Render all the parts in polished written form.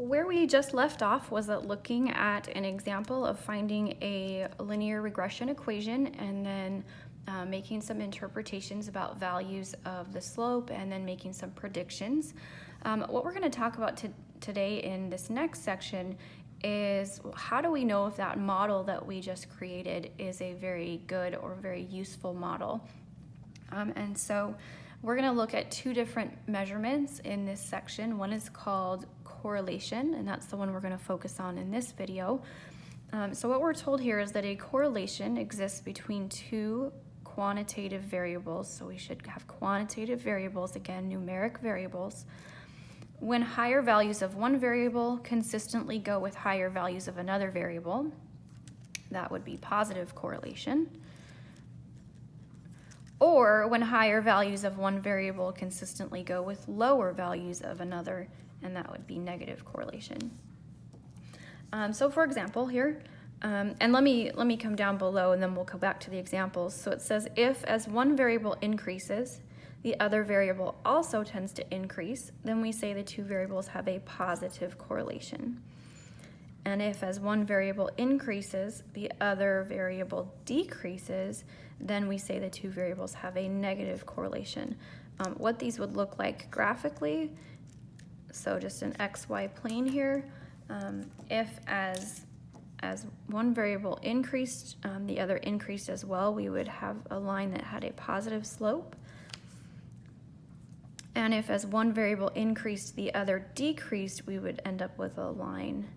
Where we just left off was at looking at an example of finding a linear regression equation and then making some interpretations about values of the slope and then making some predictions. What we're going to talk about today in this next section is how do we know if that model that we just created is a very good or very useful model. And so we're going to look at two different measurements in this section. One is called correlation, and that's the one we're going to focus on in this video. So what we're told here is that a correlation exists between two quantitative variables. So we should have quantitative variables, again, numeric variables. When higher values of one variable consistently go with higher values of another variable, that would be positive correlation. Or when higher values of one variable consistently go with lower values of another, and that would be negative correlation. So for example here, and let me come down below and then we'll go back to the examples. So it says if as one variable increases, the other variable also tends to increase, then we say the two variables have a positive correlation. And if as one variable increases, the other variable decreases, then we say the two variables have a negative correlation. What these would look like graphically, so just an XY plane here, if as one variable increased, the other increased as well, we would have a line that had a positive slope. And if as one variable increased, the other decreased, we would end up with a line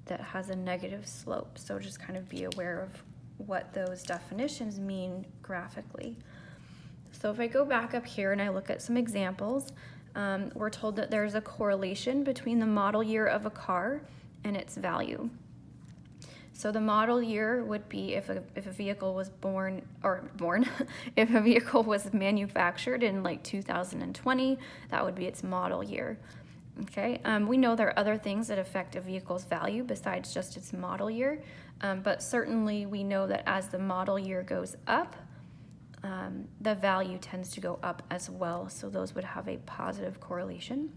that has a negative slope. So just kind of be aware of what those definitions mean graphically. So if I go back up here and I look at some examples, we're told that there's a correlation between the model year of a car and its value. So the model year would be if a vehicle was if a vehicle was manufactured in like 2020, that would be its model year. Okay, we know there are other things that affect a vehicle's value besides just its model year, but certainly we know that as the model year goes up, the value tends to go up as well, so those would have a positive correlation.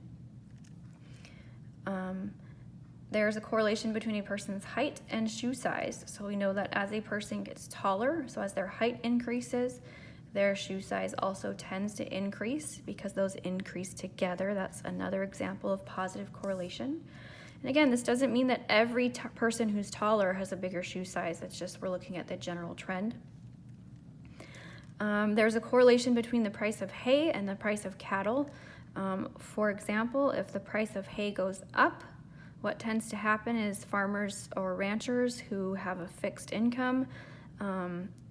There's a correlation between a person's height and shoe size, so we know that as a person gets taller, so as their height increases, their shoe size also tends to increase because those increase together. That's another example of positive correlation. And again, this doesn't mean that every person who's taller has a bigger shoe size. It's just we're looking at the general trend. There's a correlation between the price of hay and the price of cattle. For example, if the price of hay goes up, what tends to happen is farmers or ranchers who have a fixed income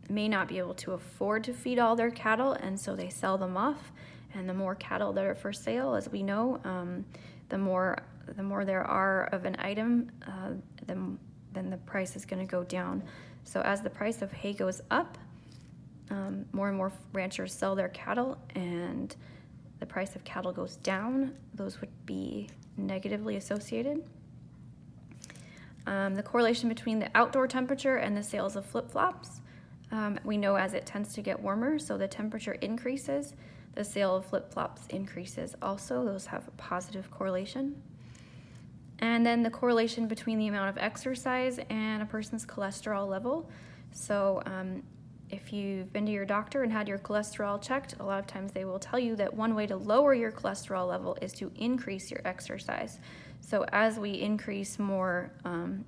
may not be able to afford to feed all their cattle, and so they sell them off. And the more cattle that are for sale, as we know, the more there are of an item, then the price is going to go down. So as the price of hay goes up, more and more ranchers sell their cattle, and the price of cattle goes down. Those would be negatively associated. The correlation between the outdoor temperature and the sales of flip-flops. We know as it tends to get warmer, so the temperature increases, the sale of flip-flops increases also. Those have a positive correlation. And then the correlation between the amount of exercise and a person's cholesterol level. So if you've been to your doctor and had your cholesterol checked, a lot of times they will tell you that one way to lower your cholesterol level is to increase your exercise. So as we increase more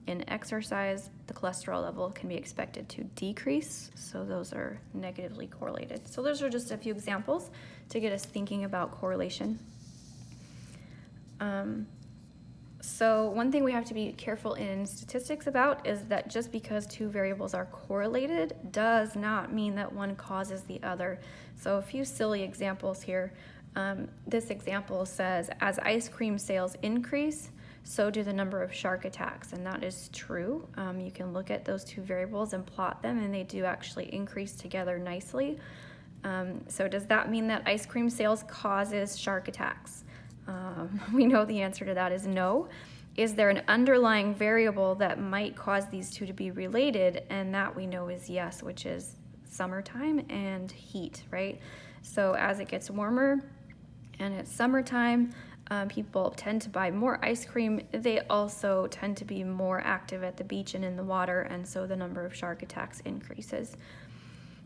in exercise, the cholesterol level can be expected to decrease. So those are negatively correlated. So those are just a few examples to get us thinking about correlation. So one thing we have to be careful in statistics about is that just because two variables are correlated does not mean that one causes the other. So a few silly examples here. This example says, as ice cream sales increase, so do the number of shark attacks, and that is true. You can look at those two variables and plot them, and they do actually increase together nicely. So does that mean that ice cream sales causes shark attacks? We know the answer to that is no. Is there an underlying variable that might cause these two to be related? And that we know is yes, which is summertime and heat, right? So as it gets warmer and it's summertime, People tend to buy more ice cream. They also tend to be more active at the beach and in the water, and so the number of shark attacks increases.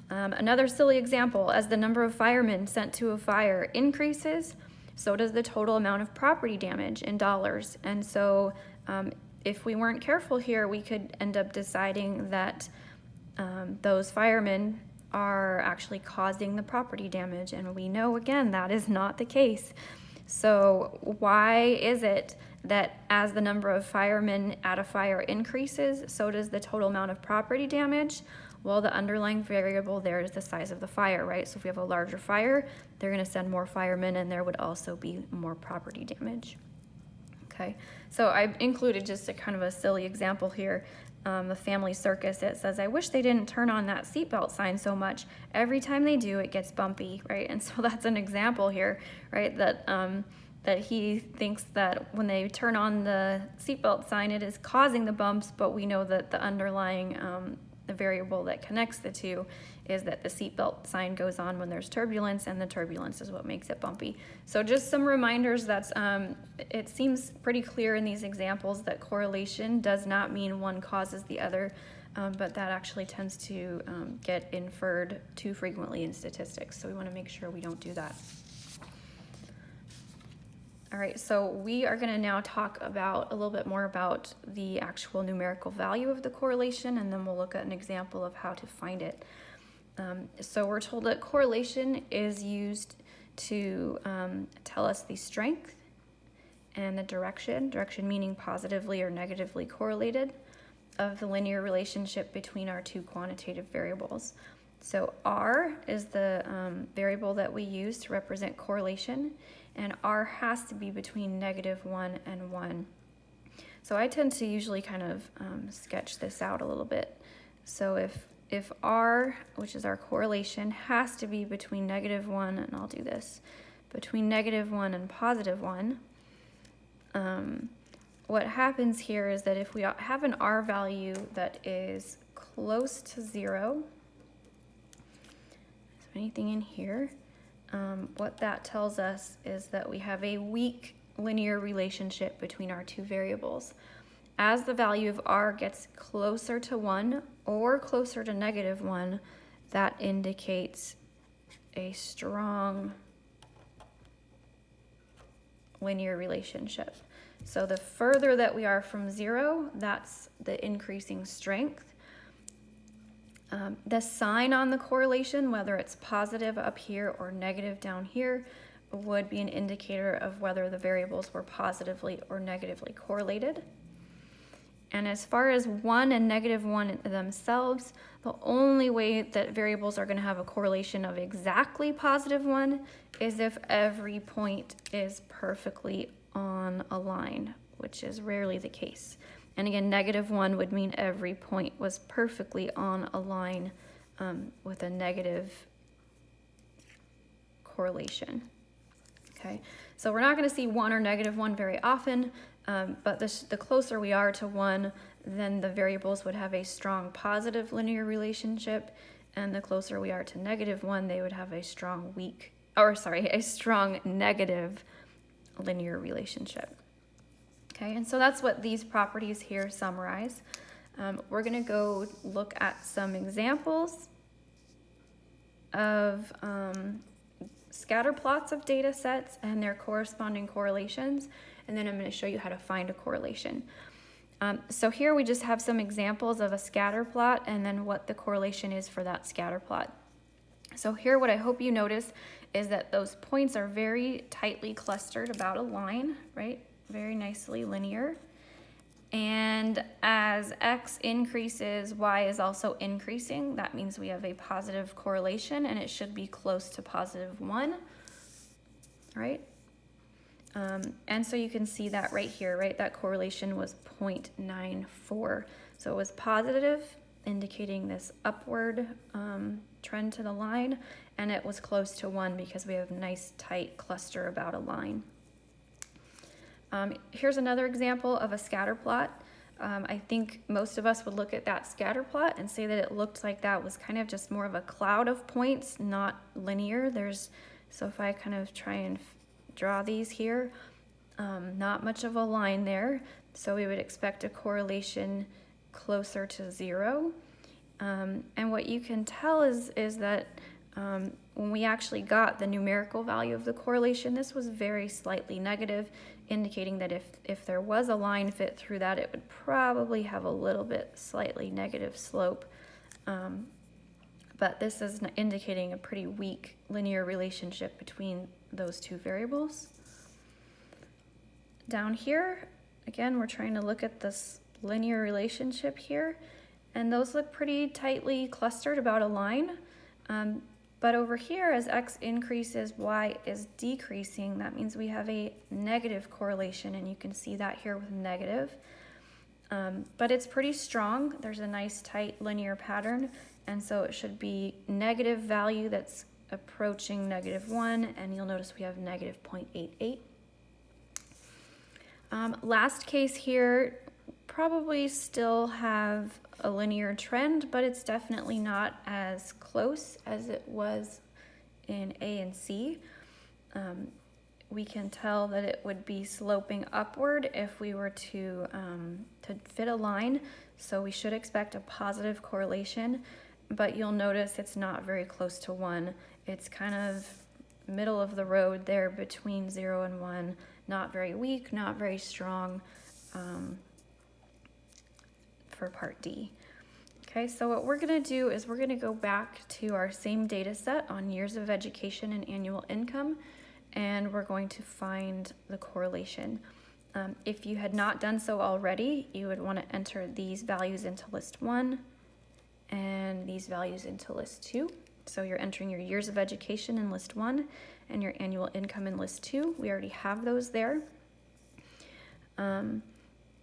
Another silly example, as the number of firemen sent to a fire increases, so does the total amount of property damage in dollars. And so if we weren't careful here, we could end up deciding that those firemen are actually causing the property damage, and we know, again, that is not the case. So why is it that as the number of firemen at a fire increases, so does the total amount of property damage? Well, the underlying variable there is the size of the fire, right? So if we have a larger fire, they're going to send more firemen, and there would also be more property damage. Okay, so I included just a kind of a silly example here. The family circus, it says, I wish they didn't turn on that seatbelt sign so much. Every time they do, it gets bumpy, right? And so that's an example here, right? That he thinks that when they turn on the seatbelt sign, it is causing the bumps, but we know that the underlying the variable that connects the two is that the seatbelt sign goes on when there's turbulence, and the turbulence is what makes it bumpy. So just some reminders that it seems pretty clear in these examples that correlation does not mean one causes the other, but that actually tends to get inferred too frequently in statistics. So we want to make sure we don't do that. All right, so we are going to now talk about a little bit more about the actual numerical value of the correlation, and then we'll look at an example of how to find it. So we're told that correlation is used to tell us the strength and the direction meaning positively or negatively correlated, of the linear relationship between our two quantitative variables. So R is the variable that we use to represent correlation, and R has to be between -1 and 1. So I tend to usually kind of sketch this out a little bit. So if R, which is our correlation, has to be between -1, and I'll do this, between -1 and +1, what happens here is that if we have an R value that is close to 0, so anything in here, what that tells us is that we have a weak linear relationship between our two variables. As the value of R gets closer to 1 or closer to -1, that indicates a strong linear relationship. So the further that we are from 0, that's the increasing strength. The sign on the correlation, whether it's positive up here or negative down here, would be an indicator of whether the variables were positively or negatively correlated. And as far as 1 and -1 themselves, the only way that variables are going to have a correlation of exactly +1 is if every point is perfectly on a line, which is rarely the case. And again, -1 would mean every point was perfectly on a line with a negative correlation. Okay, so we're not going to see 1 or -1 very often, but the closer we are to 1, then the variables would have a strong positive linear relationship, and the closer we are to -1, they would have a strong strong negative linear relationship. Okay, and so that's what these properties here summarize. We're going to go look at some examples of scatter plots of data sets and their corresponding correlations, and then I'm going to show you how to find a correlation. So here we just have some examples of a scatter plot and then what the correlation is for that scatter plot. So here what I hope you notice is that those points are very tightly clustered about a line, right? Very nicely linear. And as x increases, y is also increasing. That means we have a positive correlation, and it should be close to +1, right? And so you can see that right here, right? That correlation was 0.94. So it was positive, indicating this upward trend to the line, and it was close to 1 because we have a nice tight cluster about a line. Here's another example of a scatter plot. I think most of us would look at that scatter plot and say that it looked like that was kind of just more of a cloud of points, not linear. So if I kind of try and draw these here, Not much of a line there, so we would expect a correlation closer to 0. And what you can tell is that when we actually got the numerical value of the correlation, this was very slightly negative, indicating that if there was a line fit through that, it would probably have a little bit slightly negative slope. But this is indicating a pretty weak linear relationship between those two variables. Down here, again, we're trying to look at this linear relationship here, and those look pretty tightly clustered about a line. But over here, as x increases, y is decreasing. That means we have a negative correlation, and you can see that here with negative. But it's pretty strong. There's a nice tight linear pattern, and so it should be negative value that's approaching -1, and you'll notice we have -0.88. Last case here, probably still have a linear trend, but it's definitely not as close as it was in A and C. We can tell that it would be sloping upward if we were to fit a line, so we should expect a positive correlation, but you'll notice it's not very close to 1. It's kind of middle of the road there between 0 and 1, not very weak, not very strong for part D. Okay, so what we're going to do is we're going to go back to our same data set on years of education and annual income, and we're going to find the correlation. If you had not done so already, you would want to enter these values into list 1 and these values into list 2. So you're entering your years of education in list 1 and your annual income in list 2. We already have those there.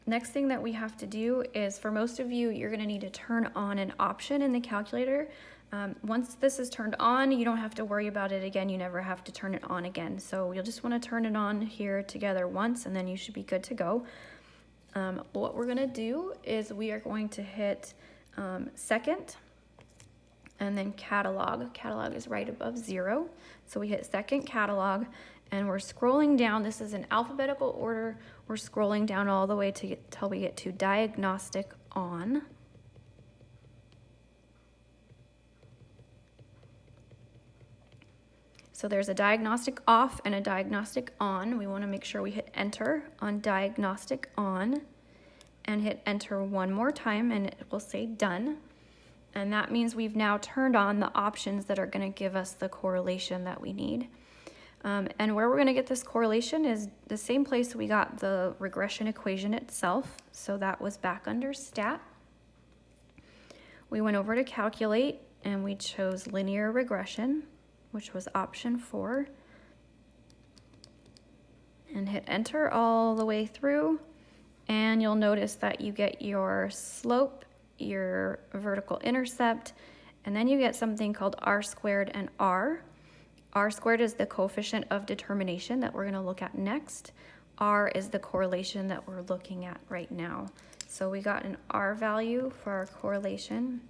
Next thing that we have to do is, for most of you, you're going to need to turn on an option in the calculator. Once this is turned on, you don't have to worry about it again. You never have to turn it on again. So you'll just want to turn it on here together once, and then you should be good to go. What we're going to do is we are going to hit second and then catalog. Catalog is right above 0. So we hit second catalog, and we're scrolling down. This is in alphabetical order. We're scrolling down all the way till we get to diagnostic on. So there's a diagnostic off and a diagnostic on. We want to make sure we hit enter on diagnostic on and hit enter one more time, and it will say done. And that means we've now turned on the options that are going to give us the correlation that we need. And where we're going to get this correlation is the same place we got the regression equation itself. So that was back under stat. We went over to calculate, and we chose linear regression, which was option 4. And hit enter all the way through. And you'll notice that you get your slope, your vertical intercept, and then you get something called R squared and R. R squared is the coefficient of determination that we're going to look at next. R is the correlation that we're looking at right now. So we got an R value for our correlation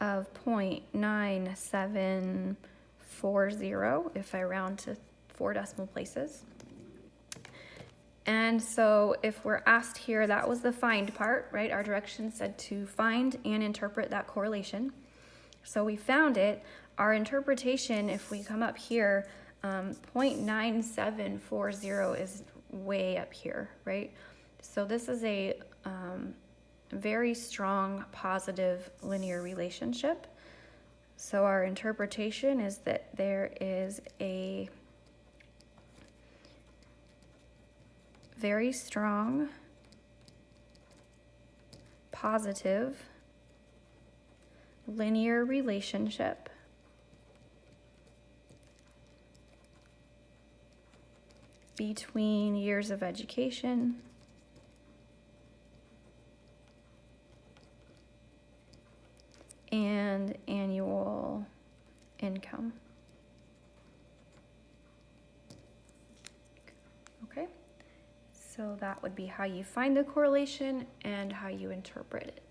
of 0.9740 if I round to 4 decimal places. And so if we're asked here, that was the find part, right? Our directions said to find and interpret that correlation. So we found it. Our interpretation, if we come up here, 0.9740 is way up here, right? So this is a very strong positive linear relationship. So our interpretation is that there is a very strong positive linear relationship between years of education and annual income. Okay, so that would be how you find the correlation and how you interpret it.